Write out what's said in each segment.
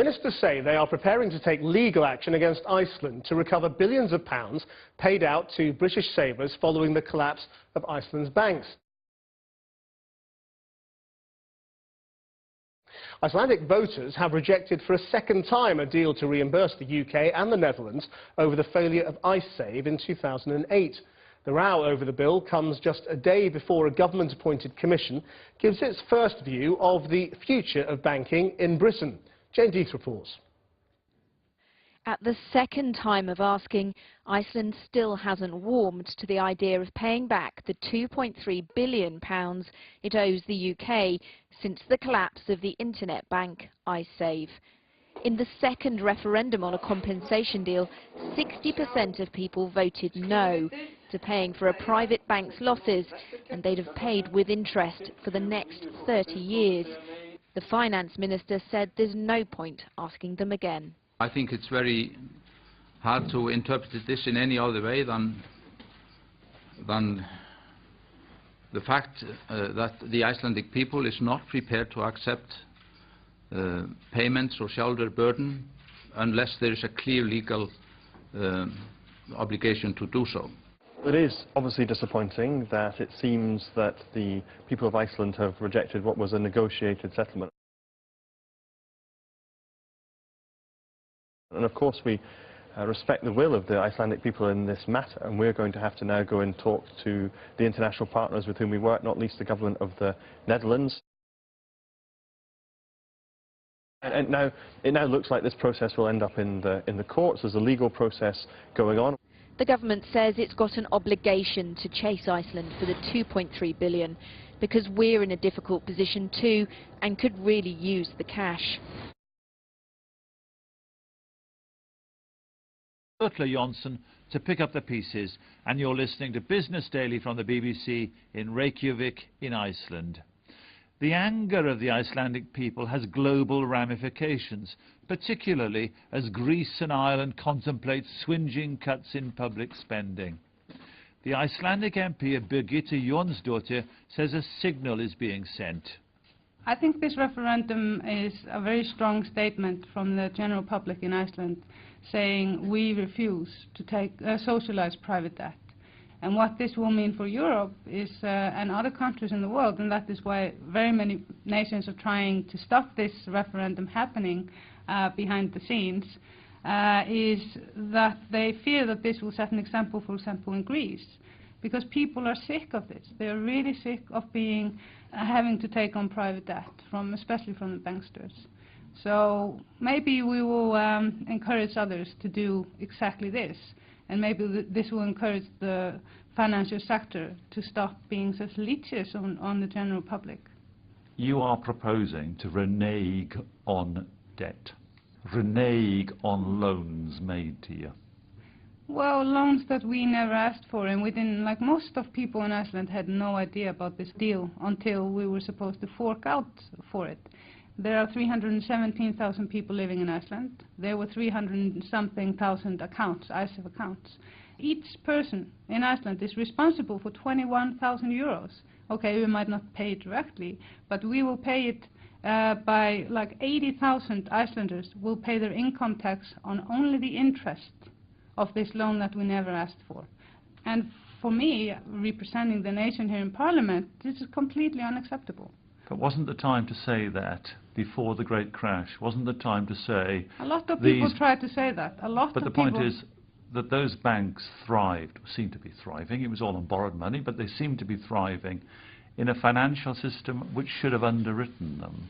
Ministers say they are preparing to take legal action against Iceland to recover billions of pounds paid out to British savers following the collapse of Iceland's banks. Icelandic voters have rejected for a second time a deal to reimburse the UK and the Netherlands over the failure of IceSave in 2008. The row over the bill comes just a day before a government-appointed commission gives its first view of the future of banking in Britain. Jane Deeth reports. At the second time of asking, Iceland still hasn't warmed to the idea of paying back the £2.3 billion it owes the UK since the collapse of the internet bank IceSave. In the second referendum on a compensation deal, 60% of people voted no to paying for a private bank's losses, and they'd have paid with interest for the next 30 years. The finance minister said there's no point asking them again. I think it's very hard to interpret this in any other way than the fact that the Icelandic people is not prepared to accept payments or shoulder burden unless there is a clear legal obligation to do so. It is obviously disappointing that it seems that the people of Iceland have rejected what was a negotiated settlement. And of course we respect the will of the Icelandic people in this matter, and we're going to have to now go and talk to the international partners with whom we work, not least the government of the Netherlands. And it now looks like this process will end up in the courts. There's a legal process going on. The government says it's got an obligation to chase Iceland for the £2.3 billion because we're in a difficult position too and could really use the cash. Butler Jonsson to pick up the pieces, and you're listening to Business Daily from the BBC in Reykjavik in Iceland. The anger of the Icelandic people has global ramifications, particularly as Greece and Ireland contemplate swingeing cuts in public spending. The Icelandic MP Birgitta Jónsdóttir says a signal is being sent. I think this referendum is a very strong statement from the general public in Iceland saying we refuse to take socialize private debt. And what this will mean for Europe is, and other countries in the world, and that is why very many nations are trying to stop this referendum happening behind the scenes, is that they fear that this will set an example, for example, in Greece. Because people are sick of this. They are really sick of having to take on private debt, especially from the banksters. So maybe we will encourage others to do exactly this. And maybe this will encourage the financial sector to stop being such leeches on the general public. You are proposing to renege on debt, renege on loans made to you. Well, loans that we never asked for, and we didn't, like most of people in Iceland had no idea about this deal until we were supposed to fork out for it. There are 317,000 people living in Iceland. There were 300-something thousand accounts, ISAF accounts. Each person in Iceland is responsible for 21,000 euros. Okay, we might not pay it directly, but we will pay it by like 80,000 Icelanders will pay their income tax on only the interest of this loan that we never asked for. And for me, representing the nation here in Parliament, this is completely unacceptable. But wasn't the time to say that before the great crash? Wasn't the time to say... A lot of people tried to say that. But the point is that those banks thrived, seemed to be thriving. It was all on borrowed money, but they seemed to be thriving in a financial system which should have underwritten them.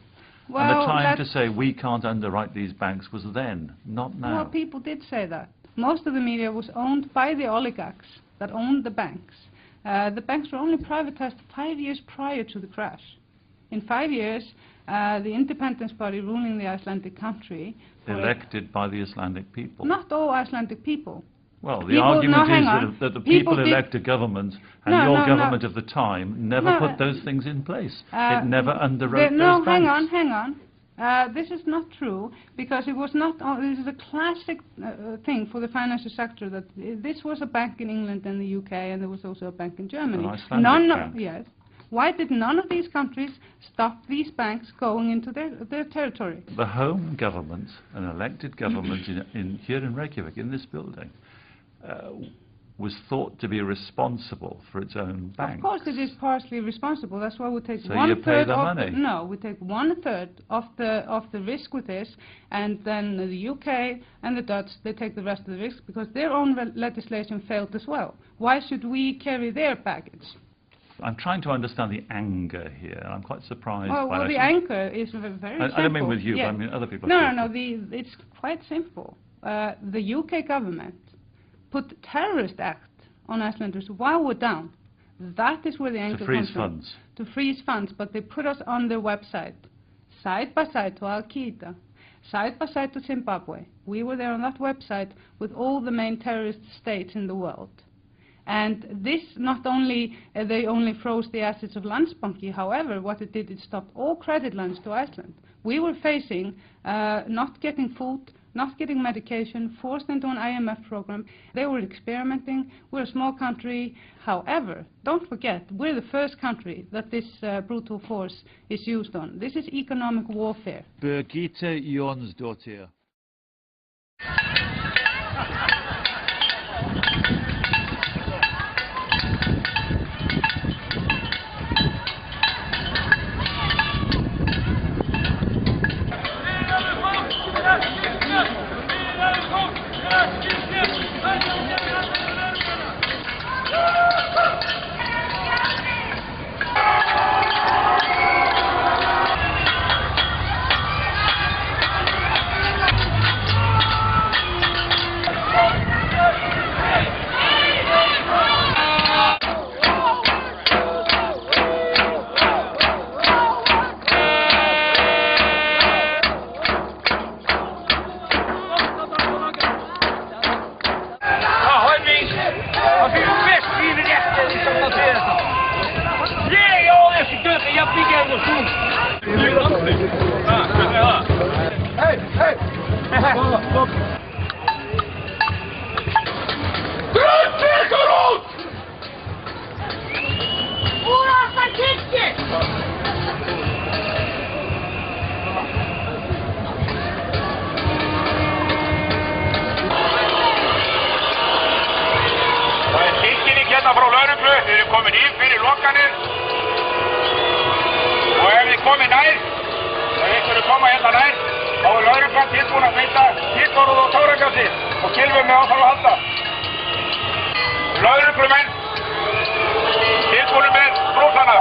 Well, and the time to say we can't underwrite these banks was then, not now. Well, people did say that. Most of the media was owned by the oligarchs that owned the banks. The banks were only privatized 5 years prior to the crash. In 5 years, the Independence Party ruling the Icelandic country... Elected by the Icelandic people. Not all Icelandic people. Well, the argument is that the people elect a government, and your government of the time never put those things in place. It never underwrote those banks. Hang on. This is not true, because it was not. This is a classic thing for the financial sector. That this was a bank in England and the UK, and there was also a bank in Germany. An Icelandic bank. Yes, Why did none of these countries stop these banks going into their territory? The home government, an elected government here in Reykjavik, in this building, was thought to be responsible for its own banks. Of course it is partially responsible. That's why we take so one you third pay the of money. no, we take 1/3 of the risk with this, and then the UK and the Dutch, they take the rest of the risk because their own legislation failed as well. Why should we carry their baggage? I'm trying to understand the anger here. I'm quite surprised by Well, the anger is very simple. I don't mean with you, yeah. but I mean other people. No. It's quite simple. The UK government put the terrorist act on Icelanders while we're down. That is where the anger comes from. Funds. To freeze funds. But they put us on their website, side by side to Al-Qaeda, side by side to Zimbabwe. We were there on that website with all the main terrorist states in the world. And this not only, they only froze the assets of Landsbanki, however, what it did, it stopped all credit lines to Iceland. We were facing not getting food, not getting medication, forced into an IMF program. They were experimenting. We're a small country. However, don't forget, we're the first country that this brutal force is used on. This is economic warfare. Birgitte Jonsdottir. Frá lögreglu, þið eru komin í fyrir lokanir og ef þið komið nær, ef ykkur koma hérna nær, þá lögreglan tilbúin að beita hittorð og táragasi og kylfum með áþarf að halda. Lögreglumenn tilbúin með brúsana.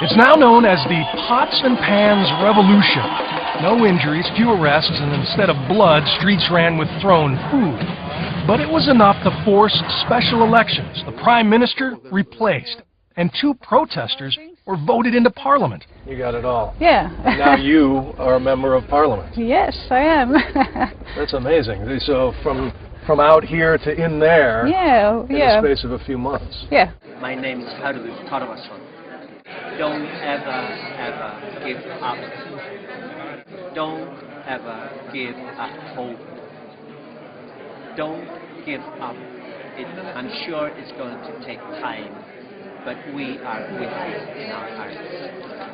It's now known as the Pots and Pans Revolution. No injuries, few arrests, and instead of blood, streets ran with thrown food. But it was enough to force special elections. The Prime Minister replaced, and 2 protesters were voted into Parliament. You got it all. Yeah. And now you are a member of Parliament. Yes, I am. That's amazing. So from out here to in there, in the space of a few months. Yeah. My name is Harður Torfason. Don't ever give up. Don't ever give up hope. Don't give up. I'm sure it's going to take time, but we are with you in our hearts.